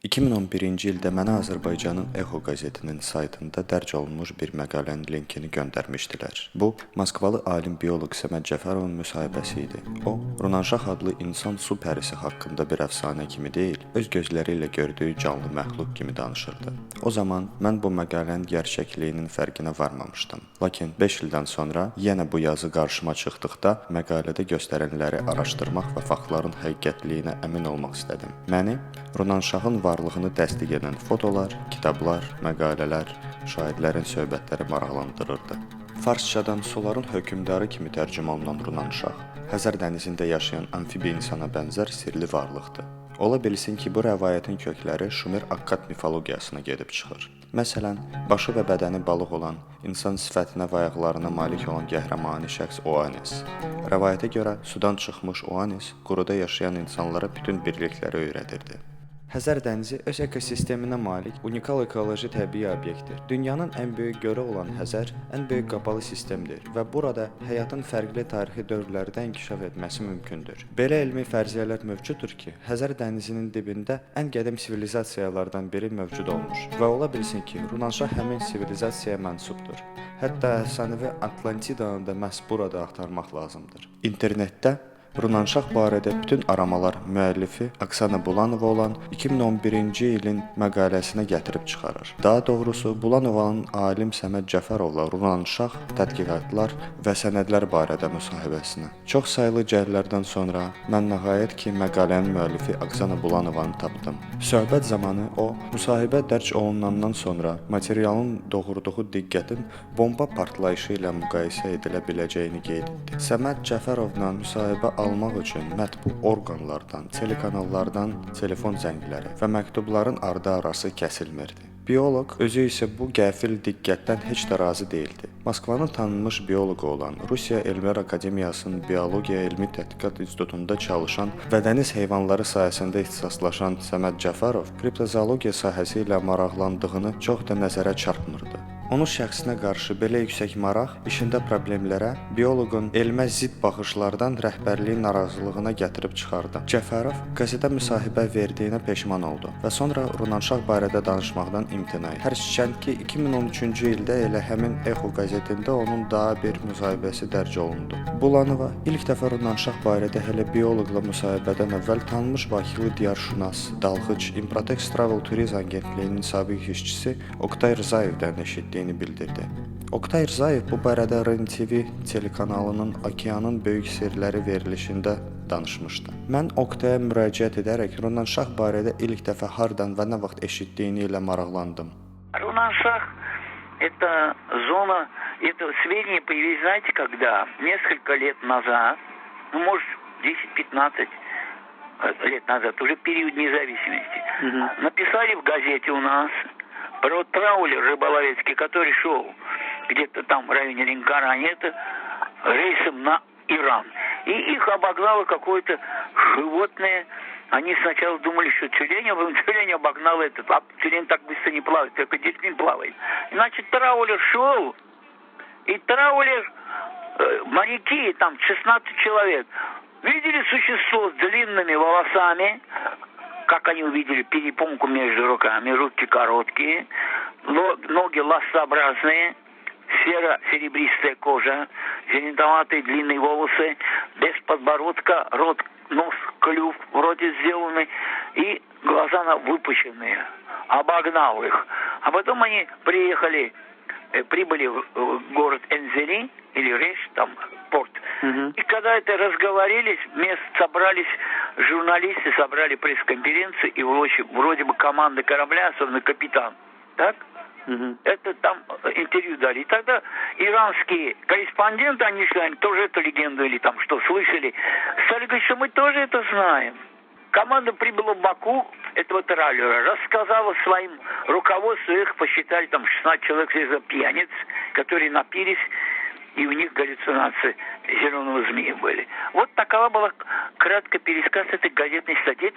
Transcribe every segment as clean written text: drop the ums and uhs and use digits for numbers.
2011-ci ildə mənə Azərbaycanın Echo qəzetinin saytında dərc olunmuş bir məqalənin linkini göndərmişdilər. Bu, Moskvalı alim bioloq Səməd Cəfərovun müsahibəsi idi. O, Runanşah adlı insan su pərisi haqqında bir əfsanə kimi deyil, öz gözləri ilə gördüyü canlı məxluq kimi danışırdı. O zaman mən bu məqalənin gerçəkliyinin fərqinə varmamışdım. Lakin 5 ildən sonra yenə bu yazı qarşıma çıxdıqda məqalədə göstərənləri araşdırmaq və faktların həqiqətliyinə əmin olmaq istədim. Məni Runanşahın varlığını təsdiq edən fotolar, kitablar, məqalələr, şahidlərin söhbətləri maraqlandırırdı. Farsçadan suların hökmdarı kimi tərcümə olunan Runanşah, Xəzər dənizində yaşayan amfibi insana bənzər sirli varlıqdır. Ola bilsin ki, bu rəvayətin kökləri Şumer Akkad mifologiyasına gedib çıxır. Məsələn, başı və bədəni balıq olan, insan sifətinə və ayaqlarına malik olan qəhrəmani şəxs Oanes. Rəvayətə görə sudan çıxmış Oanes quruda yaşayan insanlara bütün birlikləri öyrədirdi. Xəzər dənizi öz ekosisteminə malik unikal ekoloji təbii obyektdir. Dünyanın ən böyük gölü olan Xəzər ən böyük qapalı sistemdir və burada həyatın fərqli tarixi dövrlərdə inkişaf etməsi mümkündür. Belə elmi fərziyyələr mövcuddur ki, Xəzər dənizinin dibində ən qədim sivilizasiyalardan biri mövcud olmuş və ola bilsin ki, Runanşah həmin sivilizasiyaya mənsubdur. Hətta əfsanəvi Atlantidanı da məhz burada axtarmaq lazımdır. İnternetdə Runanşah barədə bütün aramalar müəllifi Oksana Bulanova olan 2011-ci ilin məqaləsinə gətirib çıxarır. Daha doğrusu, Bulanovanın alim Səməd Cəfərovla Runanşah tədqiqatlar və sənədlər barədə müsahibəsinə. Çox saylı cəhətlərdən sonra mən nəhayət ki, məqalənin müəllifi Oksana Bulanovanı tapdım. Söhbət zamanı o, müsahibə dərc olunandan sonra materialın doğurduğu diqqətin bomba partlayışı ilə müqayisə edilə biləcəyini qeyd etdi. Səməd Cəfərovla müsahibə almaq üçün mətbu orqanlardan, telekanallardan telefon zəngləri və məktubların ardı-arası kəsilmirdi. Bioloq özü isə bu qəfil diqqətdən heç də razı deyildi. Moskvanın tanınmış bioloqu olan Rusiya Elmlər Akademiyasının Biologiya Elmi Tədqiqat İnstitutunda çalışan və dəniz heyvanları sahəsində ixtisaslaşan Səməd Cəfərov kriptozoologiya sahəsi ilə maraqlandığını çox da nəzərə çarpmırdı. Onun şəxsinə qarşı belə yüksək maraq işində problemlərə, bioloqun elmə zidd baxışlardan rəhbərliyin narazılığına gətirib çıxardı. Cəfərov qəzetə müsahibə verdiyinə peşman oldu və sonra Runanşah barədə danışmaqdan imtina etdi. Hərçənd ki, 2013-cü ildə elə həmin Echo qəzetində onun daha bir müsahibəsi dərc olundu. Bulanova ilk dəfə Runanşah barədə hələ bioloqla müsahibədən əvvəl tanınmış Bakılı diyarşünas, dalğıc, Improtex Travel Turizm Agentliyinin sabiq işçisi Oktay Rızayevdən eşitdi. Bildirdi. Oktay Rzayev bu barədə REN-TV telekanalının Okeanın Böyük Sirləri verilişində danışmışdı. Mən Oktaya müraciət edərək Runanşah barədə ilk dəfə hardan və nə vaxt eşitdiyini ilə maraqlandım. Runanşah это зона, это сведения появились, знаете, когда несколько лет назад, ну, может, 10-15 лет назад, уже период независимости, написали в газете у нас про траулер рыболовецкий, который шел где-то там в районе Ленкорани, это рейсом на Иран. И их обогнало какое-то животное. Они сначала думали, что тюлень обогнал этот, а тюлень так быстро не плавает, только дельфин плавает. Значит, траулер шел, и траулер, моряки, там 16 человек, видели существо с длинными волосами, как они увидели перепонку между руками, руки короткие, ноги ластообразные, серо-серебристая кожа, зеленоватые длинные волосы, без подбородка, рот, нос, клюв вроде сделаны, и глаза выпущенные. Обогнал их. А потом они прибыли в город Энзели, или Рейш, там, порт. И когда это разговорились, собрались журналисты, собрали пресс-конференцию, и вроде бы команда корабля, особенно капитан, так? Это там интервью дали. И тогда иранские корреспонденты, они тоже эту легенду или там что слышали, стали говорить, что мы тоже это знаем. Команда прибыла в Баку этого траулера, рассказала своим руководству, их посчитали там 16 человек из пьяниц, которые напились, и у них галлюцинации зеленого змея были. Вот такова была краткий пересказ этой газетной статьи.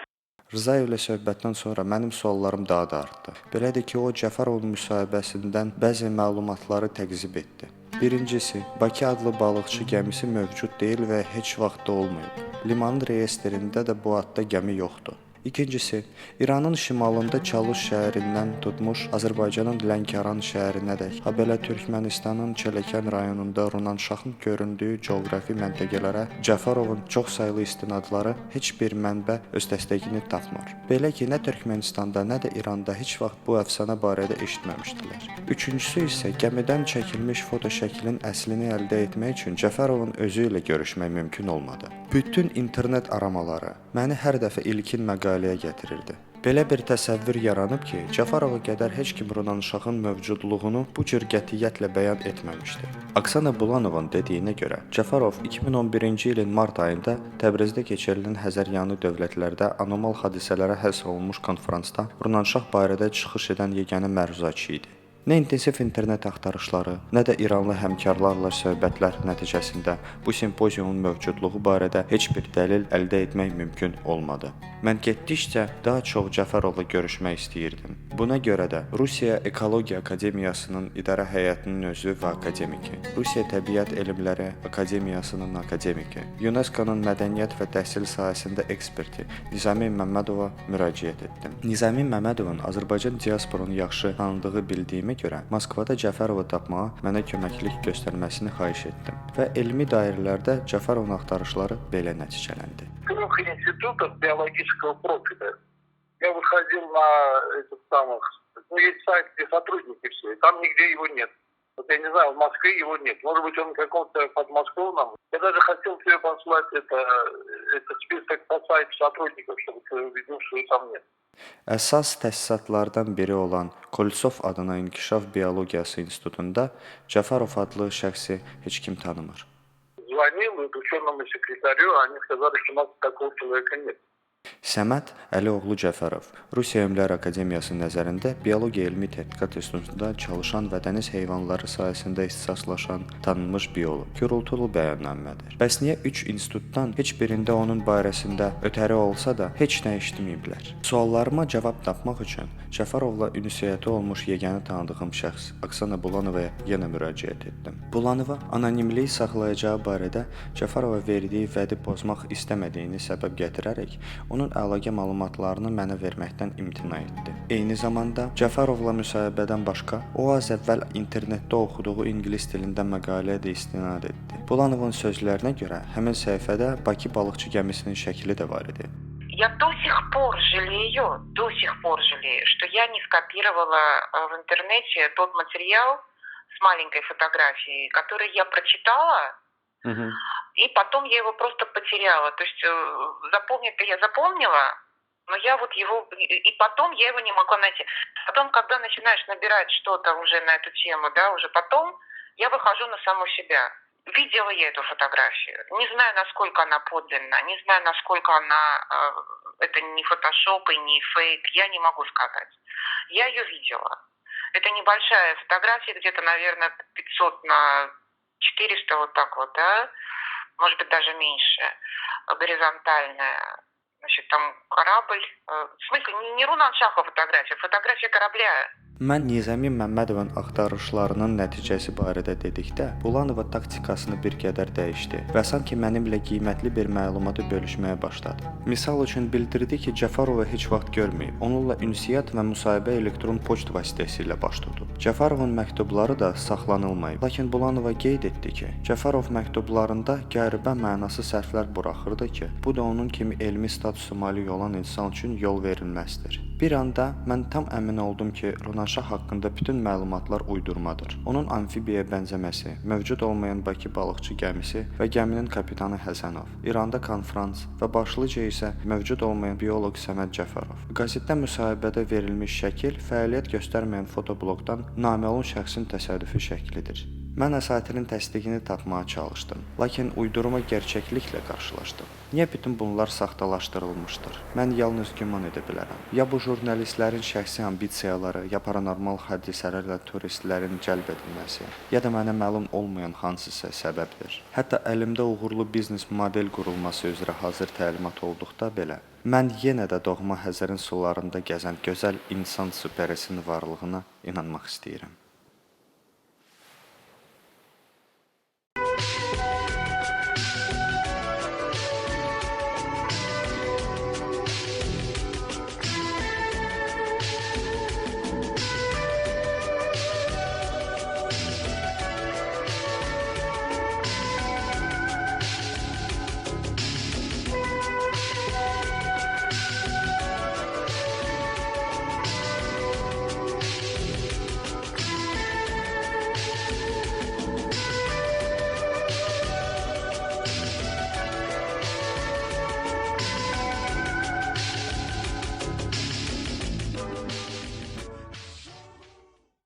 Rzayev ilə söhbətdən sonra mənim suallarım daha da artdı. Belədir ki, o Cəfərovun müsahibəsindən bəzi məlumatları təqzib etdi. Birincisi, Bakı adlı balıqçı gəmisi mövcud deyil və heç vaxt da olmayıb. Limanın reyestrində də bu adda gəmi yoxdur. İkincisi, İranın şimalında Çalış şəhərindən tutmuş Azərbaycanın Lənkəran şəhərinədək, habelə Türkmənistanın Çələkan rayonunda Runanşahın göründüyü coğrafi məntəqələrə Cəfərovun çoxsaylı istinadları heç bir mənbə öz təsdiqini tapmır. Belə ki, nə Türkmənistanda, nə də İranda heç vaxt bu əfsanə barədə eşitməmişdilər. Üçüncüsü isə gəmidən çəkilmiş foto şəklin əslini əldə etmək üçün Cəfərovun özü ilə görüşmək mümkün olmadı. Bütün internet aramaları məni hər dəfə ilkin məqaləyə gətirirdi. Belə bir təsəvvür yaranıb ki, Cəfərova qədər heç kim Runanşahın mövcudluğunu bu cür qətiyyətlə bəyan etməmişdi. Oksana Bulanovun dediyinə görə, Cəfərov 2011-ci ilin mart ayında Təbrizdə keçirilən Həzəryanı dövlətlərdə anormal hadisələrə həsr olunmuş konfransda Runanşah barədə çıxış edən yeganə məruzatçı idi. Nə intensiv internet axtarışları, nə də İranlı həmkarlarla söhbətlər nəticəsində bu simpoziumun mövcudluğu barədə heç bir dəlil əldə etmək mümkün olmadı. Mən getdikcə daha çox Cəfərovla görüşmək istəyirdim. Buna görə də Rusiya Ekologiya Akademiyasının idarə heyətinin üzvü və akademiki, Rusiya Təbiət Elmləri Akademiyasının akademiki, UNESCO-nun mədəniyyət və təhsil sahəsində eksperti Nizami Məmmədova müraciət etdim. Nizami Məmmədovun Azərbaycan diasporunu yaxşı tanıdığı bildiyimə görə Moskvada Cəfərovu tapmağa mənə köməklik göstərməsini xahiş etdim və elmi dairələrdə Cəfərovun axtarışları belə nəticələndi. В 3 институтах биологического профиля я выходил на этих самых, есть сайт, где сотрудники все, и там нигде его нет. Вот я не знаю, в Москве его нет. Может быть, он каком-то подмосковном. Я даже хотел тебе послать этот список по сайту сотрудников, чтобы ты увидел, что и там нет. Əsas təsisatlardan biri olan Koltsov adına İnkişaf Biologiyası İnstitutunda Cəfərov adlı şəxsi heç kim tanımır. Звонил ученому секретарю, они сказали, что у нас такого человека нет. Səməd Əlioğlu Cəfərov Rusiya Elmlər Akademiyası nəzərində Biologiya Elmi Tədqiqat İnstitutunda çalışan və dəniz heyvanları sahəsində ixtisaslaşan tanınmış bioloq. Gürultulu bəyannamədir. Bəs niyə 3 institutdan heç birində onun barəsində ötəri olsa da heç nə eşitməyiblər? Suallarıma cavab tapmaq üçün Cəfərovla ünsiyyəti olmuş yeganə tanıdığım şəxs Oksana Bulanovaya yenə müraciət etdim. Bulanova anonimliyi saxlayacağı barədə Cəfərova verdiyi vədi pozmaq istəmədiyini səbəb gətirərək onun əlaqə məlumatlarını mənə verməkdən imtina etdi. Eyni zamanda Cəfərovla müsahibədən başqa, o az əvvəl internetdə oxuduğu ingilis dilində məqaləyə də istinad etdi. Bulanovun sözlərinə görə, həmin səhifədə Bakı balıqçı gəmisinin şəkli də var idi. Я до сих пор жалею, что я не скопировала в интернете тот материал с маленькой фотографией, который я прочитала, и потом я его просто потеряла. То есть запомнить-то я запомнила, но я вот его... И потом я его не могла найти. Потом, когда начинаешь набирать что-то уже на эту тему, да, уже потом я выхожу на саму себя. Видела я эту фотографию. Не знаю, насколько она подлинна, не знаю, насколько она... Это не фотошоп и не фейк, я не могу сказать. Я ее видела. Это небольшая фотография, где-то, наверное, 500 на 400, вот так вот, да, может быть, даже меньше, горизонтальная. Значит, там корабль, в смысле, не Runanşahov фотография корабля. Mən Nizami Məmmədovun axtarışlarının nəticəsi barədə dedikdə, Bulanova taktikasını bir qədər dəyişdi və sanki mənimlə qiymətli bir məlumatı bölüşməyə başladı. Misal üçün bildirdi ki, Cəfərovu heç vaxt görməyib, onunla ünsiyyət və müsahibə elektron poçt vasitəsilə baş tutub. Cəfərovun məktubları da saxlanılmayıb, lakin Bulanova qeyd etdi ki, Cəfərov məktublarında qəribə mənası sərflər buraxırdı ki, bu da onun kimi elmi statusu malik olan insan üçün yol verilməzdir. Bir anda mən tam əmin oldum ki, Runanşah haqqında bütün məlumatlar uydurmadır. Onun amfibiyaya bənzəməsi, mövcud olmayan Bakı balıqçı gəmisi və gəminin kapitanı Həsənov, İranda konfrans və başlıca isə mövcud olmayan bioloq Səməd Cəfərov. Qəzetdə müsahibədə verilmiş şəkil fəaliyyət göstərməyən fotoblokdan naməlum şəxsin təsadüfi şəklidir. Mən əsatirin təsdiqini tapmağa çalışdım, lakin uydurma gerçəkliklə qarşılaşdım. Niyə bütün bunlar saxtalaşdırılmışdır? Mən yalnız güman edə bilərəm. Ya bu jurnalistlərin şəxsi ambisiyaları, ya paranormal hadisələrlə turistlərin cəlb edilməsi, ya da mənə məlum olmayan hansısa səbəbdir. Hətta əlimdə uğurlu biznes model qurulması üzrə hazır təlimat olduqda belə, mən yenə də doğma Xəzərin sularında gəzən gözəl insan süperesinin varlığına inanmaq istəyirəm.